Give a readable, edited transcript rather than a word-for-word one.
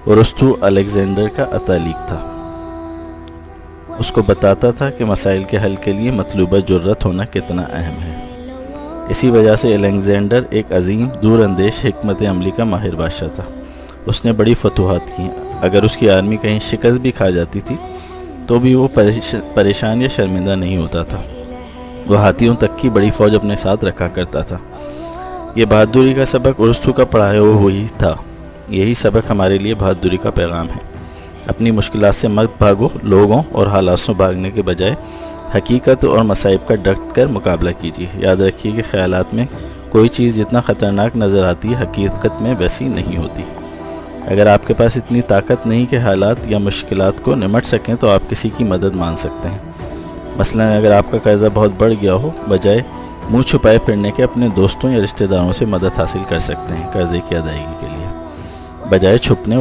ارسطو الیگزینڈر کا اتالیق تھا. اس کو بتاتا تھا کہ مسائل کے حل کے لیے مطلوبہ جرت ہونا کتنا اہم ہے. اسی وجہ سے الیگزینڈر ایک عظیم دور اندیش حکمت عملی کا ماہر بادشاہ تھا. اس نے بڑی فتوحات کی. اگر اس کی آرمی کہیں شکست بھی کھا جاتی تھی تو بھی وہ پریشان یا شرمندہ نہیں ہوتا تھا. وہ ہاتھیوں تک کی بڑی فوج اپنے ساتھ رکھا کرتا تھا. یہ بہادری کا سبق ارسطو کا پڑھایا ہوا وہی تھا. یہی سبق ہمارے لیے بہادری کا پیغام ہے. اپنی مشکلات سے مت بھاگو. لوگوں اور حالات سے بھاگنے کے بجائے حقیقت اور مصائب کا ڈٹ کر مقابلہ کیجیے. یاد رکھیے کہ خیالات میں کوئی چیز جتنا خطرناک نظر آتی ہے حقیقت میں ویسی نہیں ہوتی. اگر آپ کے پاس اتنی طاقت نہیں کہ حالات یا مشکلات کو نمٹ سکیں تو آپ کسی کی مدد مانگ سکتے ہیں. مثلا اگر آپ کا قرضہ بہت بڑھ گیا ہو، بجائے منہ چھپائے پھرنے کے اپنے دوستوں یا رشتہ داروں سے مدد حاصل کر سکتے ہیں قرضے کی ادائیگی کے لیے، بجائے چھپنے